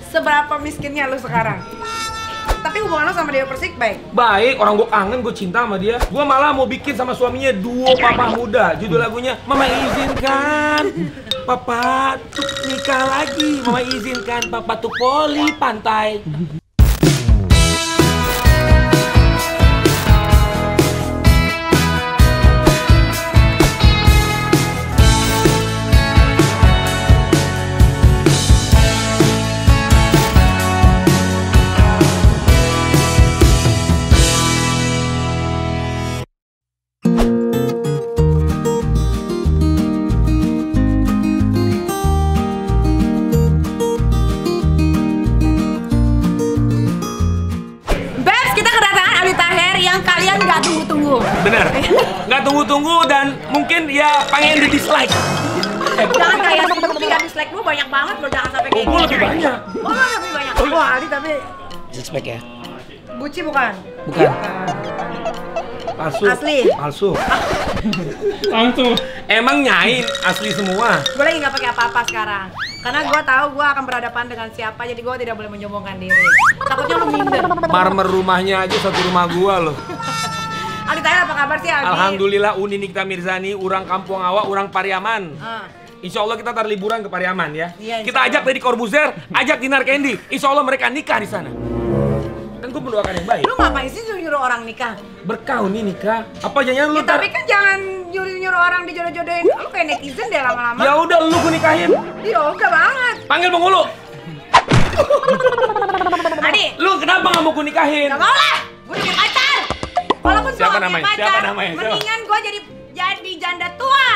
seberapa miskinnya lu sekarang? Tapi hubungan lo sama Dewa Persik baik? Baik, orang gue kangen, gue cinta sama dia. Gue malah mau bikin sama suaminya duo papa muda. Judul lagunya, Mama izinkan Papa tuh nikah lagi. Mama izinkan Papa tuh poli pantai. Bener, nggak tunggu-tunggu dan mungkin ya pengen di dislike. Jangan kayak tapi gak dislike lu banyak banget lo, jangan sampai kayak gue lebih banyak. Oh lebih banyak. Oh Ali tapi dislike ya? Buci bukan? Bukan. Palsu. Asli? Palsu. Palsu. Emang nyain asli semua. Gue lagi nggak pakai apa-apa sekarang. Karena gue tahu gue akan berhadapan dengan siapa, jadi gue tidak boleh menyombongkan diri. Takutnya lu minder. Marmer rumahnya aja satu rumah gua loh. Ali Tahir apa kabar sih Aldi? Alhamdulillah Uni Nikita Mirzani, orang Kampung Awa, orang Pariaman. Insya Allah kita tar liburan ke Pariaman ya. Iya, kita ajak Deddy Corbuzier, ajak Dinar Candy. Insya Allah mereka nikah di sana. Kan gue mendoakan yang baik. Lu ngapain sih nyuruh orang nikah? Berkah nih nikah. Apa jangan lu? Ya, tapi kan jangan nyuruh orang dijodoh-jodohin. Lu kayak netizen deh lama-lama. Ya udah lu gue nikahin. Yoga banget. Panggil penghulu. Adi. Lu kenapa nggak mau gue nikahin? Gak mau lah. Gue udah punya pacar. Walaupun Siapa gue namanya? pacar, Siapa namanya? mendingan gue jadi janda tua.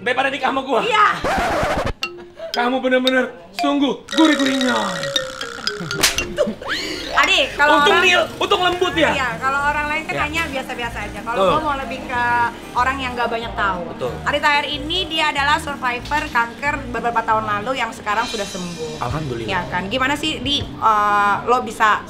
Daripada nikah sama gue? Iya. Kamu bener-bener sungguh gurih-gurihnya. Adi, kalau untung lembut ya? Iya, kalau orang lain kan hanya biasa-biasa aja. Kalau gue mau lebih ke orang yang gak banyak tahu. Betul. Adi Tahir ini dia adalah survivor kanker beberapa tahun lalu yang sekarang sudah sembuh. Alhamdulillah. Ya kan, gimana sih lo bisa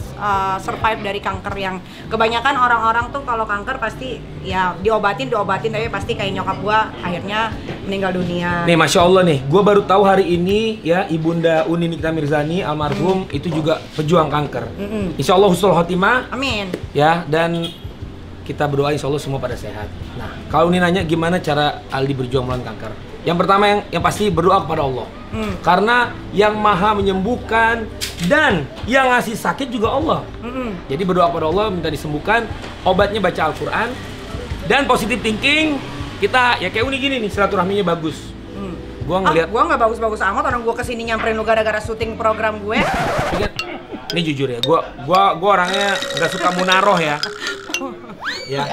survive dari kanker yang kebanyakan orang-orang tuh kalau kanker pasti ya diobatin tapi pasti kayak nyokap gue akhirnya meninggal dunia. Nih Masya Allah nih, gue baru tahu hari ini ya Ibunda Uni Nikita Mirzani almarhum itu juga pejuang kanker. Insya Allah husnul khotimah. Amin. Ya, dan kita berdoa insya Allah semua pada sehat. Nah, kalau ini nanya gimana cara Aldi berjuang melawan kanker? Yang pertama yang pasti berdoa kepada Allah. Karena yang maha menyembuhkan dan yang ngasih sakit juga Allah. Jadi berdoa kepada Allah minta disembuhkan, obatnya baca Al-Quran dan positive thinking. Kita ya kayak Uni gini nih, silaturahminya bagus. Gua ngeliat gua nggak bagus-bagus amat, orang gua kesini nyamperin lu gara-gara syuting program gue. Ini jujur ya, gua orangnya nggak suka munaroh ya. Ya.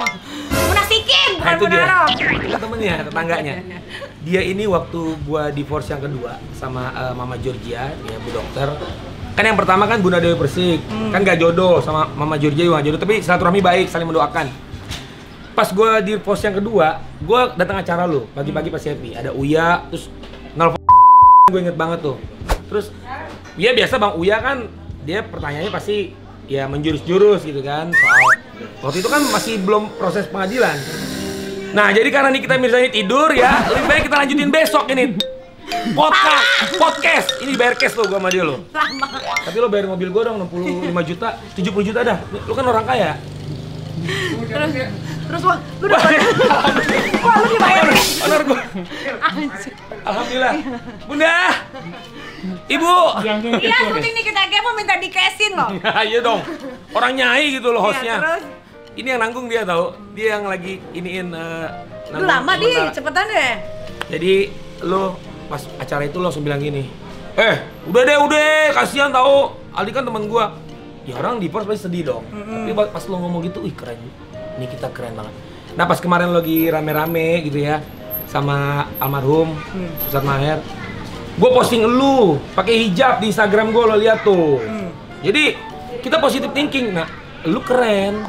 Munasikin, bukan Nah, itu dia. munaroh. Kita temennya, tetangganya. Dia ini waktu gua divorce yang kedua sama Mama Georgia, dia Bu Dokter. Kan yang pertama kan Bunda Dewi Persik, kan gak jodoh sama Mama Georgia juga gak jodoh, tapi silaturahmi baik, saling mendoakan. Pas gua divorce yang kedua, gua datang acara lu, pagi-pagi pas happy. Ada Uya, terus nelfon gue inget banget tuh. Terus, ya biasa Bang Uya kan, dia pertanyaannya pasti ya menjurus-jurus gitu kan soal waktu itu kan masih belum proses pengadilan. Nah jadi karena Nikita Mirzani tidur ya, lebih baik kita lanjutin besok ini podcast. Ini bayar cash lo gua sama dia lo. Tapi lo bayar mobil gua dong 65 juta, 70 juta dah. Lo kan orang kaya. Terus wah, lu udah wah lu dibayar cash. Honor gua. Alhamdulillah. Bunda. Ibu. Iya, syuting nih kita mau minta di cashin loh. Iya dong. Orang nyai gitu loh hostnya. Ya, terus? Ini yang nanggung dia tau. Dia yang lagi iniin Lu lama di, cepetan deh. Jadi lo pas acara itu lo langsung bilang gini, udah deh, kasihan tau. Aldi kan teman gua. Ya orang divorce pasti sedih dong. Tapi pas lo ngomong gitu, ih keren. Ini kita keren banget. Nah pas kemarin lo lagi rame-rame gitu ya sama almarhum Ustadz Maher, gue posting lu pakai hijab di Instagram gue, lo lihat tuh. Jadi kita positive thinking. Nah, lu keren.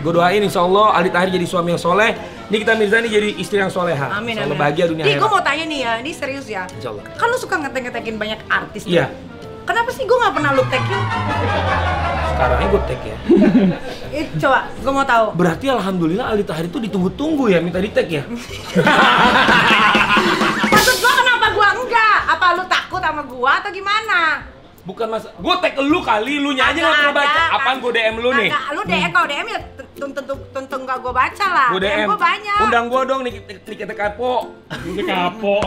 Gue doain insya Allah Aldi Tahir jadi suami yang soleh, Nikita Mirzani jadi istri yang soleha. Amin. Insya Allah bahagia dunia akhirat. Gue mau tanya nih ya, ini serius ya. Insya Allah. Kan lu suka ngetek-ngetekin banyak artis. Iya. Kenapa sih gue nggak pernah lu tag-in? Sekarangnya gue tag ya. Coba, gue mau tahu. Berarti alhamdulillah Aldi Tahir itu ditunggu-tunggu ya minta di tag ya. Maksud gue kenapa gue enggak? Apa lu takut sama gue atau gimana? Bukan mas, gue tag lu kali, lu nya aja nggak pernah baca. Apaan gue DM lu nih? Lu DM, kalau DM ya tentu nggak gue baca lah. Gue DM, gue banyak. Undang gue dong nih kita kapo. Udah kapok.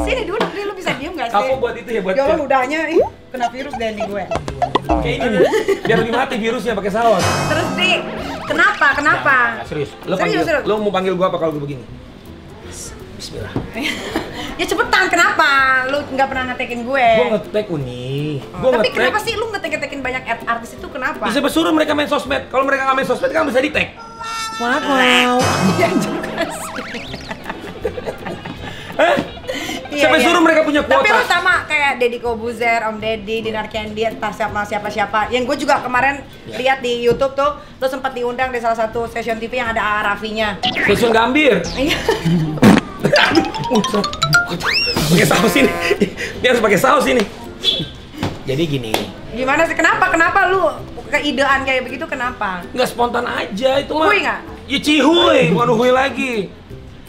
Sini duduk nih, lu bisa diem nggak sih? Kapo buat itu ya, buat Ya Allah, ludahnya kena virus deh nih gue. kayak ini nih, biar lebih mati virusnya pakai saus. Terus Dik, kenapa? Nah, serius, Serius. lu mau panggil gue apa kalau gue begini? Bismillah. Ya cepetan, kenapa? Lu nggak pernah ngetekin gue. Gue nge-tag Uni. Tapi kenapa sih lu ngetekin banyak artis itu, kenapa? Bisa bersuruh mereka main sosmed. Kalau mereka nggak main sosmed kan bisa di-tag. Wow. Iya juga sih. Siapa suruh mereka punya kuota? Tapi lu sama kayak Deddy Kobuzer, Om Deddy, Dinar Candy, entah siapa. Yang gue juga kemarin lihat di YouTube tuh, lu sempat diundang di salah satu stasiun TV yang ada Arafinya. Stasiun Gambir. Iya. Pakai saus ini. Dia harus pakai saus ini. Jadi gini. Gimana sih? Kenapa lu keidean kayak begitu, kenapa? Nggak spontan aja itu mah. Uhuy nggak? Ya cihuy, bukan uhuy lagi.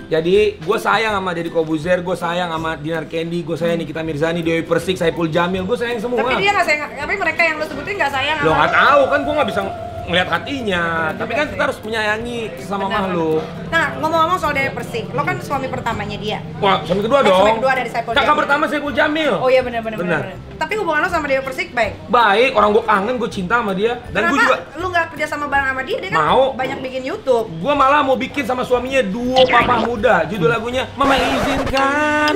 Jadi gue sayang sama Deddy Kobuzer, gue sayang sama Dinar Candy, gue sayang Nikita Mirzani, Dewi Persik, Saipul Jamil, gue sayang semua. Tapi dia nggak sayang, tapi mereka yang lu sebutin nggak sayang Lo sama nggak tahu kan, gue nggak bisa ngeliat hatinya. Tapi kan kita harus menyayangi sesama Benar. makhluk. Nah, ngomong-ngomong soal Dewi Persik, lo kan suami pertamanya dia. Wah, suami kedua dong. Suami kedua dari Saipul Kakak Jamil. pertama Saipul Jamil. Oh iya benar. Benar. Tapi hubungan lo sama Dewi Persik baik. Baik, orang gue kangen, gue cinta sama dia. Dan gue Kenapa juga lu nggak kerja sama bareng sama dia? Dia kan Mau. banyak bikin YouTube. gue malah mau bikin sama suaminya duo papa muda. Judul lagunya Mama izinkan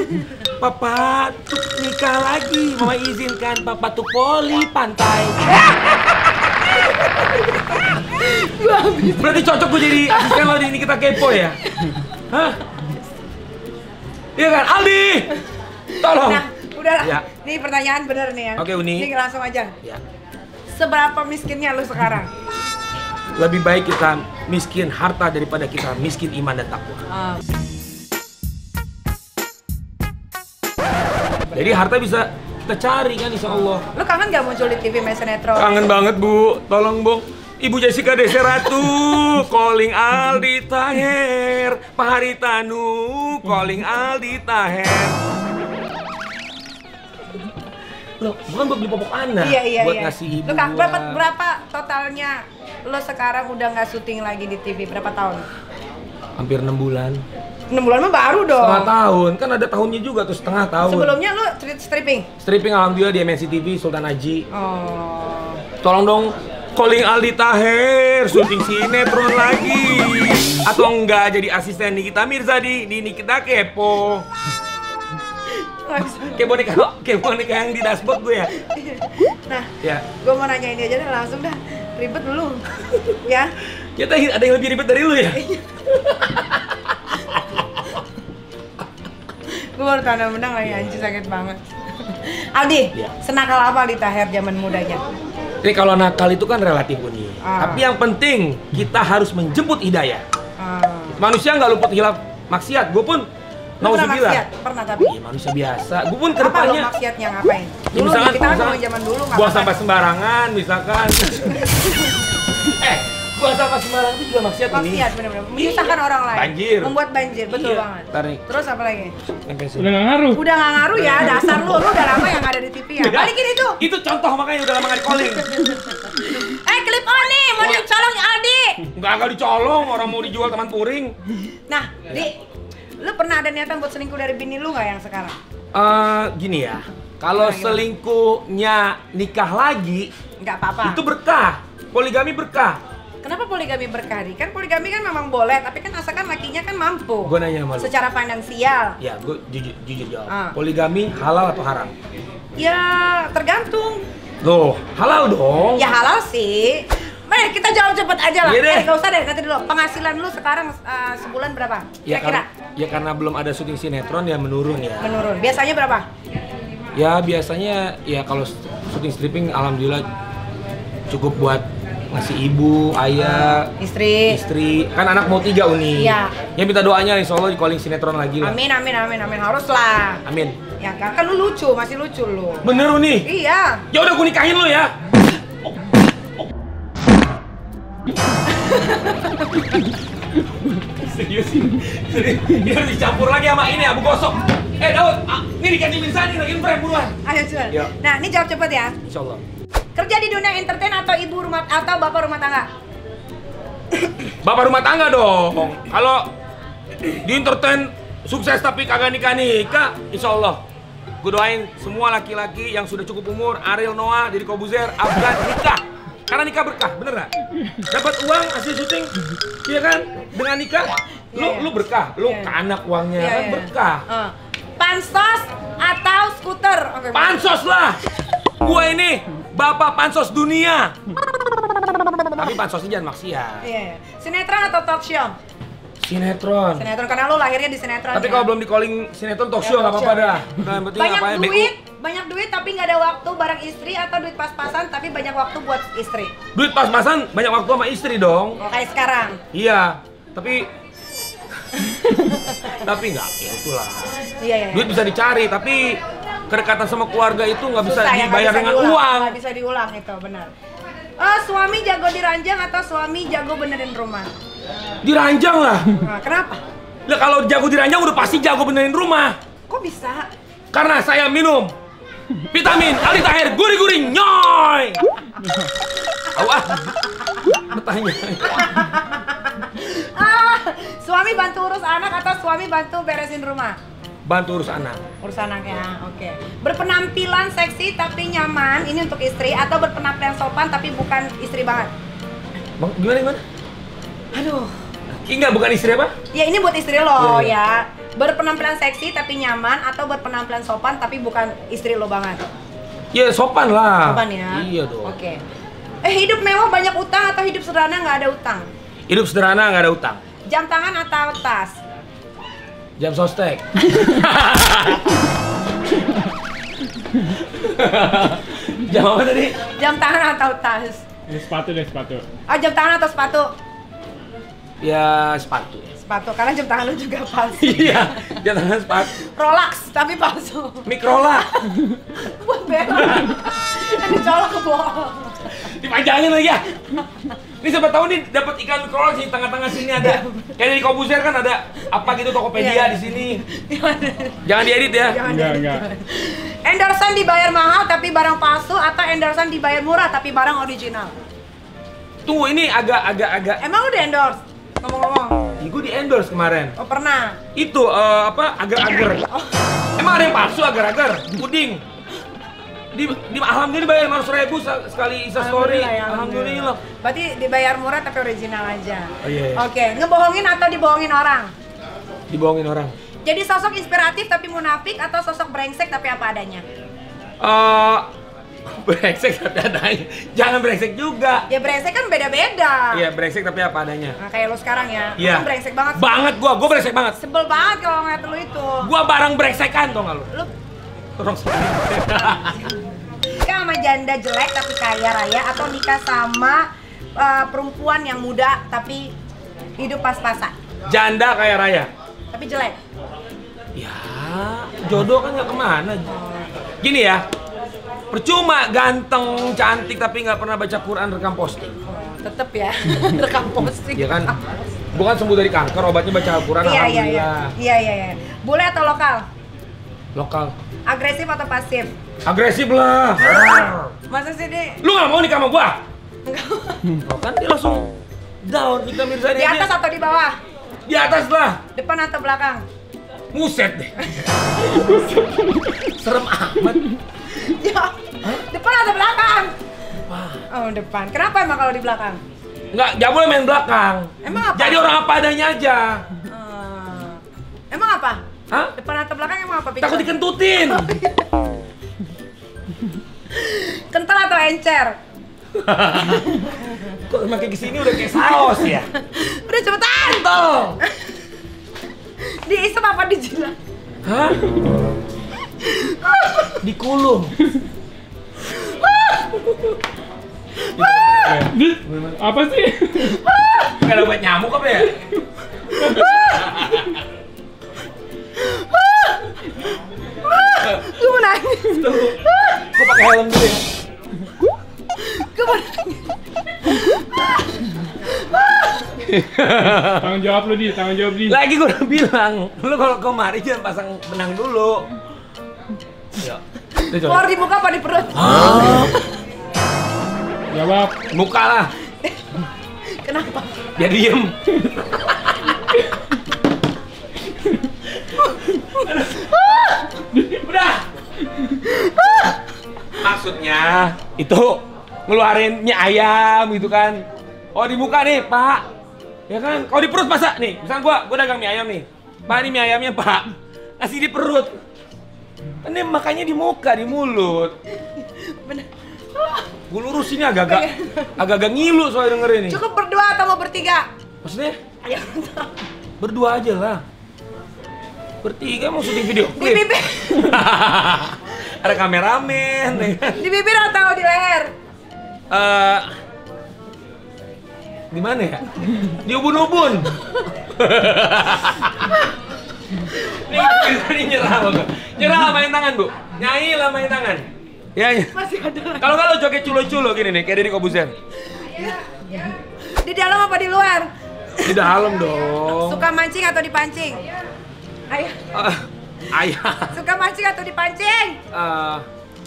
Papa tuh nikah lagi. Mama izinkan Papa tuh poli pantai. Berarti cocok gue jadi asisten lo di ini kita kepo ya? Hah? Iya kan? Aldi! Tolong! Nah, udahlah. Ya. Nih pertanyaan bener nih ya. Oke, Uni. Ini langsung aja. Ya. Seberapa miskinnya lu sekarang? Lebih baik kita miskin harta daripada kita miskin iman dan takwa. Jadi harta bisa kita cari kan insya Allah. Lu kangen gak muncul di TV main sinetron? Kangen banget Bu, tolong Bu. Ibu Jessica Deseratu, calling Aldi Taher, Pak Haritanu, calling Aldi Taher. Loh, bukan buat beli popok anak, Iya. buat ngasih ibu. Lu gua. berapa totalnya lo sekarang udah nggak syuting lagi di TV? Berapa tahun? Hampir 6 bulan. 6 bulan mah baru dong. Setengah tahun, kan ada tahunnya juga tuh setengah tahun. Sebelumnya lu stripping? Stripping alhamdulillah di MNC TV Sultan Haji. Oh. Tolong dong, calling Aldi Taher, syuting sinetron lagi. Atau enggak jadi asisten Nikita Mirzani di Nikita Kepo. Kayak boneka yang di dashboard gue ya. Nah, Ya. gue mau nanya ini aja deh langsung dah. Ribet dulu. Ya. Kita ada yang lebih ribet dari lu ya. Gue baru tanda menang lagi, anjir sakit banget. Aldi, Ya. senakal apa Aldi Taher zaman mudanya? Jadi kalau nakal itu kan relatif nih. Tapi yang penting kita harus menjemput hidayah. Manusia nggak luput hilaf maksiat. Gue pun Lu pernah nauzubillah. maksiat? Pernah tapi? Iya manusia biasa. Gue pun Apa lo kedepannya. maksiatnya ngapain? Ya, Dulu misalkan, kita kan ngomong zaman dulu nggak buang apa-apa. sampah sembarangan, misalkan. Buang sampah sembarangan itu juga maksiat ini. Maksiat bener-bener, menyusahkan orang lain. Banjir. Membuat banjir, betul Iya. banget. Tarik. Terus apa lagi? Udah nggak ngaruh. Udah nggak ngaruh ya, dasar lu udah lama yang ada di TV ya. Balikin itu. Itu contoh makanya udah lama nggak di-calling. Clip on nih, mau dicolong Aldi. Nggak dicolong, orang mau dijual teman puring. Nah, Di, lu pernah ada niatan buat selingkuh dari bini lu nggak yang sekarang? Gini ya, kalau Gimana? selingkuhnya nikah lagi, Nggak apa-apa. itu berkah. Poligami berkah. Kenapa poligami berkah? Di? Kan poligami kan memang boleh, tapi kan asalkan lakinya kan mampu. Gue nanya sama lu. Secara finansial. Ya, gue jujur jawab. Ah. Poligami halal atau haram? Ya, tergantung. Loh, halal dong. Ya halal sih. Mari kita jawab cepet aja lah. Iya deh. Gak usah deh, nanti dulu. Penghasilan lu sekarang sebulan berapa? Ya, Kira-kira? ya karena belum ada syuting sinetron ya menurun ya. Menurun. Biasanya berapa? Ya biasanya ya kalau syuting stripping alhamdulillah cukup buat ngasih ibu, ayah, istri. Kan anak mau 3 Uni. Iya. Ya minta doanya insya Allah di calling sinetron lagi lah. Amin. Harus lah. Amin. Ya kan lu lucu, masih lucu lu. Bener Uni? Iya. Ya udah gue nikahin lu ya. Serius sih. Dia harus dicampur lagi sama ini abu gosok. Daud, ini diganti Mirsani lagi frame buruan. Ayo Jul. Yuk. Nah, ini jawab cepet ya. Insyaallah. Kerja di dunia entertain atau ibu rumah atau bapak rumah tangga? Bapak rumah tangga dong. Kalau di entertain sukses tapi kagak nikah, insyaallah. Gue doain semua laki-laki yang sudah cukup umur, Ariel Noah, Deddy Kobuzer, Afgan nikah. Karena nikah berkah, bener gak? Dapat uang hasil syuting, iya kan? Dengan nikah, lu berkah, lu ke anak uangnya kan berkah. Pansos atau skuter? Okay, pansos lah. Gua ini bapak pansos dunia. Tapi pansosnya jangan maksiat. Iya. Sinetron atau talk show? Sinetron. Sinetron karena lu lahirnya di sinetron. Tapi kalau belum di calling sinetron talk show nggak apa-apa dah. Nah, yang penting banyak duit tapi nggak ada waktu bareng istri atau duit pas-pasan tapi banyak waktu buat istri. Duit pas-pasan banyak waktu sama istri dong. Oh, kayak sekarang. Iya, tapi itulah. Iya. Duit bisa dicari, tapi kedekatan sama keluarga itu nggak bisa susah, dibayar dengan uang. Nggak bisa diulang itu, benar. Suami jago diranjang atau suami jago benerin rumah? Diranjang lah. Nah, kenapa? Lah kalau jago diranjang udah pasti jago benerin rumah. Kok bisa? Karena saya minum vitamin Ali Tahir gurih-gurih nyoy. Awah. Bertanya. Suami bantu urus anak atau suami bantu beresin rumah? Bantu urus anak. Urus anaknya, oke. Berpenampilan seksi tapi nyaman, ini untuk istri atau berpenampilan sopan tapi bukan istri banget? Bang, gimana? Aduh. Enggak, bukan istri apa? Ya ini buat istri lo ya. Berpenampilan seksi tapi nyaman atau berpenampilan sopan tapi bukan istri lo banget? Ya sopan lah. Sopan ya? Iya dong. Oke. Hidup mewah banyak utang atau hidup sederhana nggak ada utang? Hidup sederhana nggak ada utang. Jam tangan atau tas? Jam sostek. Jam apa tadi? Jam tangan atau tas? Sepatu. Oh, jam tangan atau sepatu? Ya sepatu. Sepatu, karena jam tangan lu juga palsu. Iya, jam tangan sepatu. Rolex, tapi palsu. Mikrola. Buat berak. Kan dicolok ke bawah. Dipanjangin lagi ya. Ini siapa tahu nih dapat ikan mikrola di tengah-tengah sini ada. Kayak di Kobuzer kan ada apa gitu Tokopedia di sini. Jangan diedit ya. Enggak. Endorsean dibayar mahal tapi barang palsu atau endorsean dibayar murah tapi barang original? Tunggu, ini agak. Emang udah endorse? Ngomong-ngomong. Gue di endorse kemarin. Oh, pernah? Itu agar-agar. Emang ada yang palsu agar-agar? Puding. Alhamdulillah dibayar 500.000 sekali Insta story. Alhamdulillah. Berarti dibayar murah tapi original aja. Oh, iya. Oke, ngebohongin atau dibohongin orang? Dibohongin orang. Jadi sosok inspiratif tapi munafik atau sosok brengsek tapi apa adanya? Brengsek tapi adanya. Jangan brengsek juga. Ya brengsek kan beda-beda. Iya, brengsek tapi apa adanya. Nah, kayak lu sekarang ya. Iya. Lu kan brengsek banget. Banget gua brengsek banget. Sebel banget kalau ngeliat lu itu. Gua barang brengsekan tau gak lu? Lu Tolong nikah sama janda jelek tapi kaya raya atau nikah sama perempuan yang muda tapi hidup pas-pasan? Janda kaya raya. Tapi jelek? Ya, jodoh kan gak kemana. Gini ya, percuma ganteng, cantik tapi nggak pernah baca Quran rekam posting. Tetep ya, rekam posting. Iya kan? Bukan sembuh dari kanker, obatnya baca Al-Quran. Alhamdulillah. Iya. Bule atau lokal? Lokal. Agresif atau pasif? Agresif lah. Masa sih ini? Lu nggak mau nikah sama gua? Oh, kan dia langsung down. Kita Mirzani Di atas atau di bawah? Di atas lah. Depan atau belakang? Muset deh. Serem amat. Ya, depan atau belakang? Wah. Oh, depan. Kenapa emang kalau di belakang? Nggak boleh main belakang. Emang apa? Jadi orang apa adanya aja. Emang apa? Hah? Depan atau belakang emang apa? Takut dikentutin. Kental atau encer? Kok makin kesini udah kayak saus ya? Udah cepetan! Tuh. Diisep apa dijilat? Hah? Dikulum. Apa sih? Gak ada obat nyamuk apa ya? Gue mau nangis. Gue pakai helm dulu ya. Gue mau nangis. Tanggung jawab lu, Di. Tanggung jawab, Di. Lagi gue udah bilang, lu kalau kemari jangan pasang benang dulu. Yuk. Keluar di muka apa di perut? Jawab. Muka lah, Kenapa? biar diem. Udah. Maksudnya itu ngeluarin mie ayam gitu kan. Oh di muka nih Pak, ya kan? Kalau di perut masa nih, misalnya gua dagang mie ayam nih. Pak ini mie ayamnya Pak, kasih di perut. Ini makanya di muka, di mulut. Bener. Gue lurus ini agak-agak ngilu soal dengerin nih. Cukup berdua atau mau bertiga? Maksudnya Ayo. berdua aja lah. Bertiga mau syuting video Di klip. bibir, Ada kameramen, ya kan? di bibir atau di leher? Di mana ya? Di ubun-ubun. Ini nyerah apa? Nyerah lah main tangan, Bu. Nyai lah main tangan. Ya, ya. Masih ada lagi. Kalau joget culo-culo gini nih, kayak Deddy Kobuzer. Di dalam apa di luar? Di dalam dong. Suka mancing atau dipancing? Ayo. Ayah. Suka mancing atau dipancing?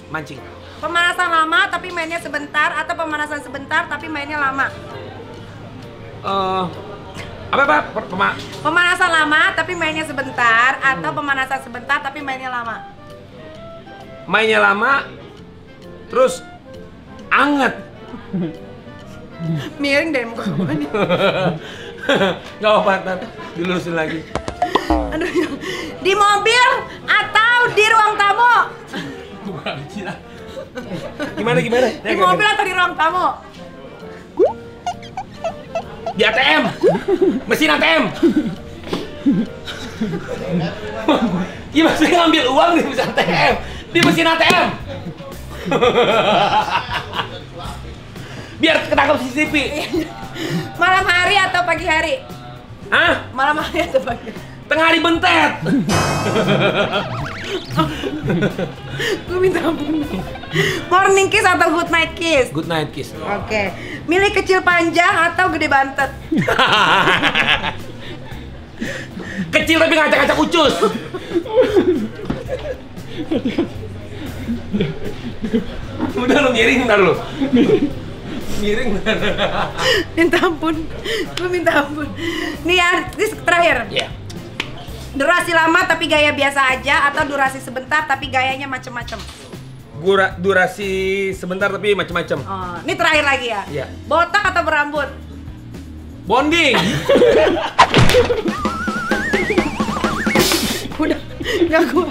Mancing. Pemanasan lama tapi mainnya sebentar atau pemanasan sebentar tapi mainnya lama? Apa? Pemanasan lama tapi mainnya sebentar atau pemanasan sebentar tapi mainnya lama? Mainnya lama, terus anget. Miring dari muka gue nih. Gak apa-apa, ntar dilurusin lagi. Aduh, di mobil atau di ruang tamu? Bukan, gila. Gimana? Di mobil atau di ruang tamu? Di ATM, mesin ATM. Iya maksudnya ngambil uang di mesin ATM, di mesin ATM. Biar ketangkap CCTV. Malam hari atau pagi hari? Hah? Malam hari atau pagi hari? Tengah hari bentet. Gue minta ampun. Morning kiss atau good night kiss? Good night kiss. Oke. Milih kecil panjang atau gede bantet? Kecil tapi ngacak-ngacak ucus. Udah lu miring ntar lu. Miring. Minta ampun. Gue minta ampun. Nih artis terakhir. Iya. Durasi lama tapi gaya biasa aja atau durasi sebentar tapi gayanya macem-macem? Durasi sebentar tapi macam-macam. Oh, ini terakhir lagi ya? Iya. Botak atau berambut? Bonding. Udah, nggak kuat.